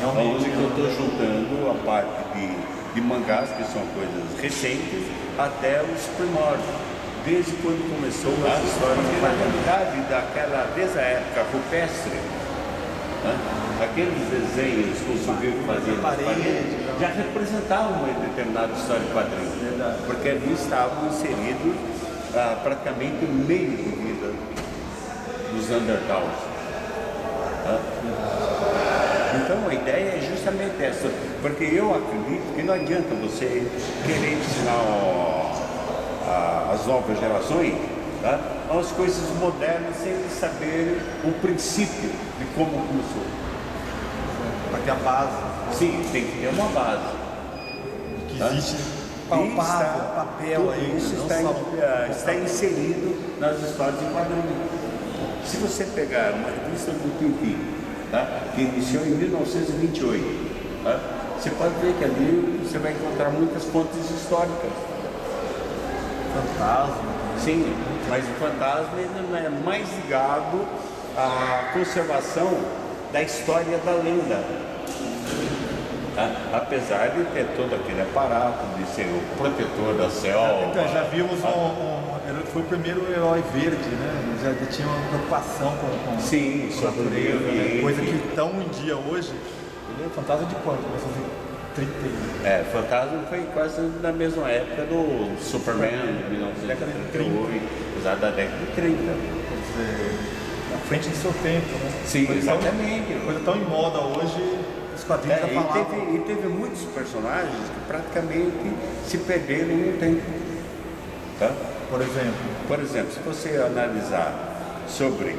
Onde eu estou juntando a parte de mangás, que são coisas recentes, até os primórdios. Desde quando começou a história, na realidade, desde a época rupestre, aqueles desenhos que o sujeito fazia nas paredes já representavam uma determinada história de quadrinhos, porque ali estavam inseridos praticamente o meio de vida dos Neandertais. Então a ideia é justamente essa, porque eu acredito que não adianta você querer ensinar as novas gerações as coisas modernas sem saber o princípio de como começou. Para ter a base. Sim, tem que ter uma base. Que existe palpável, papel aí. Isso está inserido nas histórias em quadrinhos. Se você pegar uma revista do Tintin, que iniciou em 1928, você pode ver que ali você vai encontrar muitas fontes históricas. Fantasma. Sim, mas o fantasma ele é mais ligado à conservação da história da lenda. Apesar de ter todo aquele aparato de ser o protetor da selva. Então, já vimos ele foi o primeiro herói verde, né? Já tinha uma preocupação com Sim, a natureza, né? Coisa que tão em dia hoje. Ele é fantasma de quanto? 1930. Fantasma foi quase na mesma época do Superman, de 1938, exato, da década de 30. Quer dizer, na frente do seu tempo, né? Sim, exatamente. Coisa tão em moda hoje, os quadrinhos já falavam. E teve muitos personagens que praticamente se perderam no tempo. Por exemplo, se você analisar sobre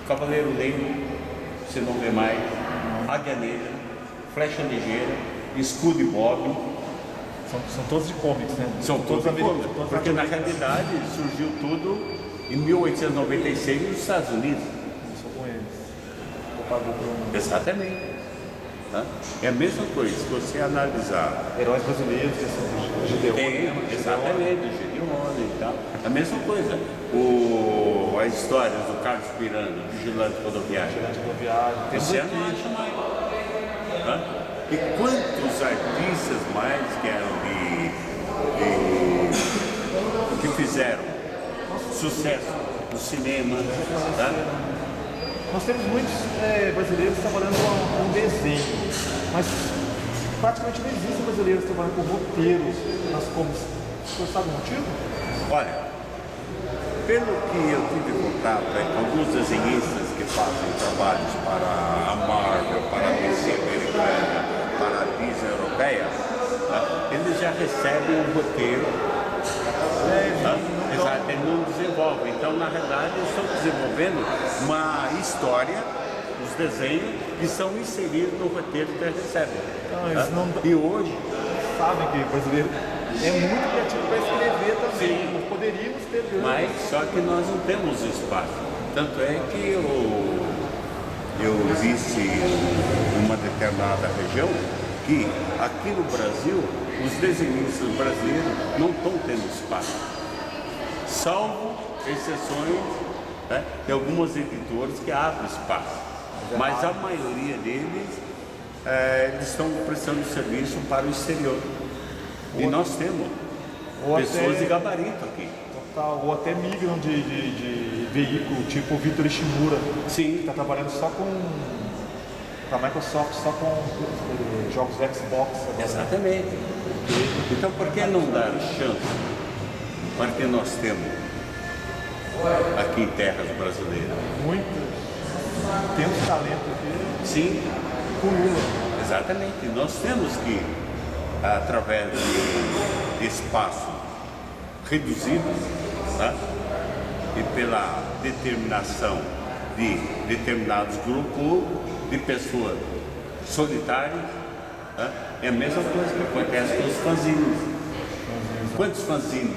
Cavaleiro Negro, você não vê mais, Águia Negra, Flecha Ligeira, Escudo e Bob. São todos de comics, né? São todos americanos. Porque na realidade surgiu tudo em 1896 nos Estados Unidos. Só com eles. Exatamente. É a mesma coisa, se você analisar. Heróis brasileiros, que são Gideone. Exatamente, Gideone e tal. A mesma coisa. As histórias do Carlos Pirano, Vigilante Rodoviário. Você não acha mais. E quantos artistas mais que eram que fizeram sucesso no cinema? Nós temos muitos brasileiros trabalhando com desenho, mas praticamente não existem brasileiros trabalhando com roteiros nas comics. Você sabe o motivo? Olha, pelo que eu tive contato com alguns desenhistas que fazem trabalhos para a Marvel, para a DC americana, para a Disney europeia, eles já recebem um roteiro. Exato, eles não desenvolvem. Então, na realidade, eles estão desenvolvendo uma história, os desenhos, que são inseridos no roteiro que eles recebem. E hoje, sabem que o brasileiro é muito criativo para escrever também. Sim. Nós poderíamos ter. Mas só que nós não temos espaço. Tanto é que eu disse em uma determinada região que aqui no Brasil os desenhistas brasileiros não estão tendo espaço. Salvo exceções de algumas editoras que abrem espaço. Mas a maioria deles eles estão prestando serviço para o exterior. E nós temos pessoas de gabarito aqui. Ou até migram de veículo, tipo o Vitor Ishimura. Sim. Que está trabalhando só com a Microsoft, só com jogos Xbox. Agora. Exatamente. Então por que não dar chance para que nós temos aqui em terras brasileiras? Temos talento aqui. Sim. Pulula. Exatamente. Nós temos que, através de espaço reduzido, e pela determinação de determinados grupos de pessoas solitárias, é a mesma coisa que acontece com os fanzines. Quantos fanzines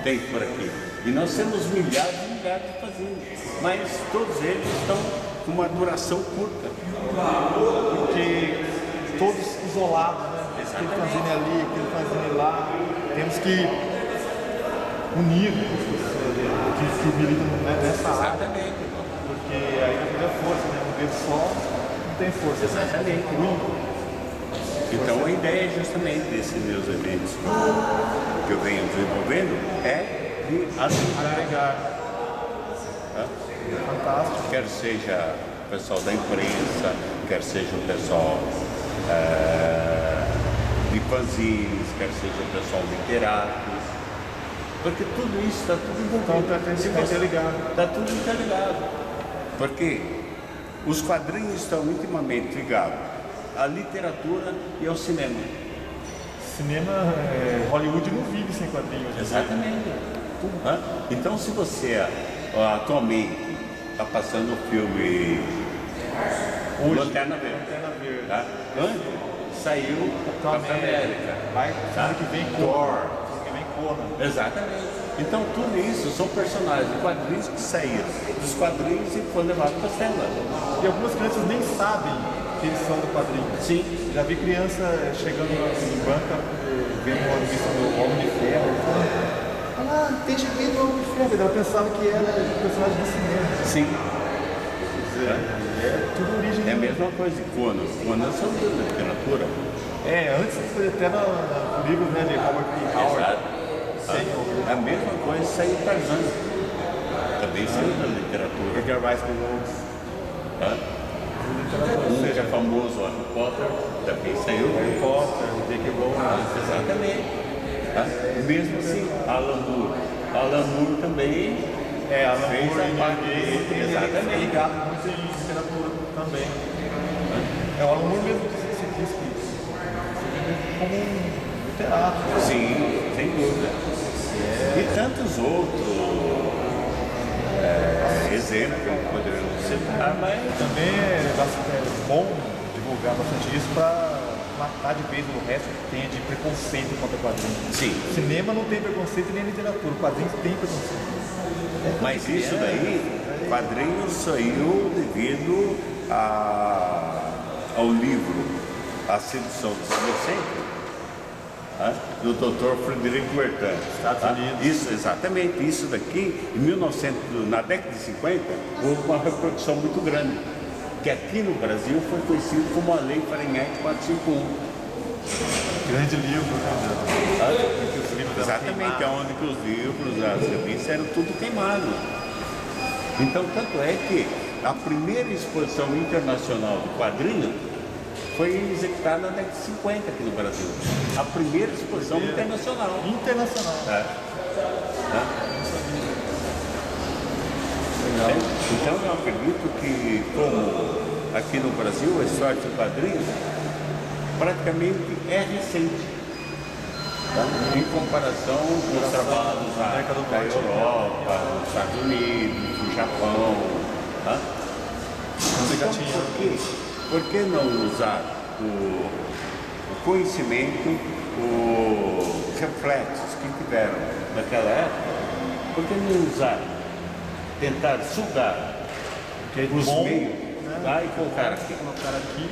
tem por aqui? E nós temos milhares e milhares de fanzines, mas todos eles estão com uma duração curta. Porque todos isolados, né? Aquele fanzine ali, aquele fanzine lá. Temos que unir que militam nessa área. Exatamente. Porque aí vai fazer força, né? Um dedo só. tem força. Exatamente. Então a ideia justamente desses meus eventos que eu venho desenvolvendo é de agregar. Fantástico. Quer seja o pessoal da imprensa, quer seja o pessoal de fanzines, quer seja o pessoal literatos, porque tudo isso está tudo envolvido. Então está interligado. Está tudo interligado. Porque os quadrinhos estão intimamente ligados à literatura e ao cinema. Cinema, Hollywood não vive sem quadrinhos. Exatamente. Então, se você atualmente está passando o filme Lanterna Verde, tá? Antes saiu Capitão América, Semana que vem Thor. Semana que vem Conan. Exatamente. Então, tudo isso são personagens de quadrinhos que saíram dos quadrinhos e foram levados para as telas. E algumas crianças nem sabem que eles são do quadrinho. Sim. Já vi criança chegando em banca, vendo uma revista do Homem de Ferro, falando, tem gibi do Homem de Ferro. Eu pensava que era personagem de cinema. Sim. Tudo origem. É a mesma coisa de Conan. Conan são de literatura. Antes foi até no livro, né, de Robert P. Howard. Exato. A mesma coisa saiu Tarzan. Também saiu da literatura. Edgar Rice Burroughs. Um que é famoso, Harry Potter, também saiu. Harry Potter, J.K. Rowling. Exatamente. Mesmo assim, Alan Moore. Alan Moore também Alan fez Moore a parte dele. Exatamente. Ligado muito em literatura também. O Alan Moore mesmo disse que como um literato. Sim, sem dúvida. E tantos outros exemplos que poderíamos citar, mas Também é bom divulgar bastante isso para matar de vez o resto que tem de preconceito contra quadrinhos. sim. Cinema não tem preconceito nem literatura, quadrinhos tem preconceito. Mas isso daí, quadrinho saiu devido ao livro A Sedução do Adolescente, do Dr. Frederico Bertin. Estados Unidos. Isso, exatamente. Isso daqui, na década de 50, houve uma repercussão muito grande. Que aqui no Brasil foi conhecido como a Lei Fahrenheit 451. Grande livro, né? Os livros eram Exatamente, queimados. onde que os livros, as revistas eram tudo queimado. Então, tanto é que a primeira exposição internacional de quadrinho foi executada na década de 50 aqui no Brasil. A primeira exposição internacional. Internacional. Então eu acredito que, como aqui no Brasil a história do quadrinho praticamente é recente, em comparação com os trabalhos da Europa, dos Estados Unidos, do Japão. Então, por que não usar o conhecimento, os reflexos que tiveram naquela época? Por que não usar, tentar sugar os meios, e colocar aqui?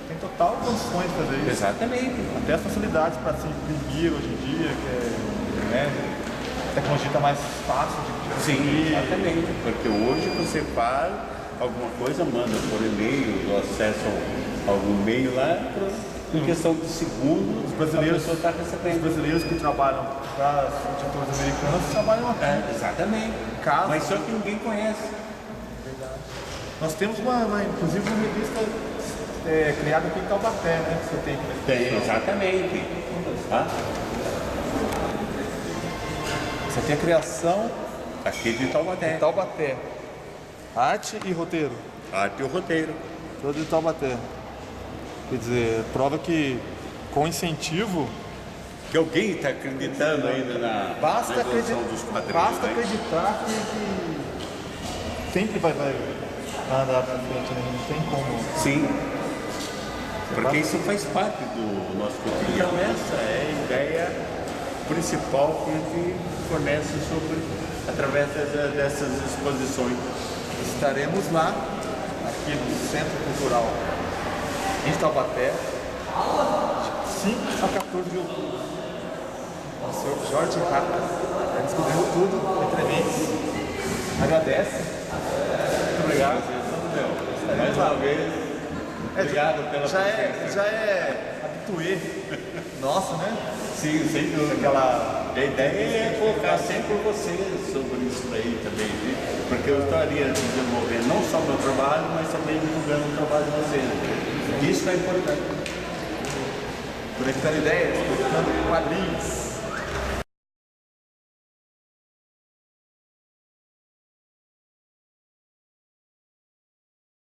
Tem total condições de fazer isso. Exatamente. Até as facilidades para se imprimir hoje em dia, que a tecnologia está mais fácil de Sim, imprimir. exatamente. Porque hoje você faz alguma coisa, manda por e-mail, acesso a algum e-mail lá, em questão de segundos, a pessoa está Os recebendo. brasileiros que trabalham para os editores americanos trabalham aqui. Exatamente. Caso- Mas só que ninguém conhece. Nós temos inclusive uma revista criada aqui em Taubaté, né? Que você tem aqui. Tem, exatamente. Você tem a criação Aqui de Taubaté. de Taubaté. Arte e roteiro. Arte e o roteiro. Todo de Taubaté. Quer dizer, prova que com incentivo, Que alguém está acreditando ainda na evolução dos quadrinhos. basta né? acreditar que sempre vai andar para frente, né? Não tem como. Sim. Porque isso faz parte do nosso cotidiano. Essa é a ideia principal que a gente fornece através dessas exposições. Estaremos lá, aqui no Centro Cultural em Taubaté, 5 a 14 de outubro. O senhor Jorge Rata está descobrindo tudo entre mim. Agradece. Muito obrigado. Mais uma vez, Obrigado pela presença. Já é habituê. Nossa, né? Sim, sem dúvida. Aquela... A ideia é colocar sempre você sobre isso daí também, viu? Porque eu estaria desenvolvendo não só o meu trabalho, mas também divulgando o trabalho de vocês. Isso é importante. Conectando ideias, conectando quadrinhos.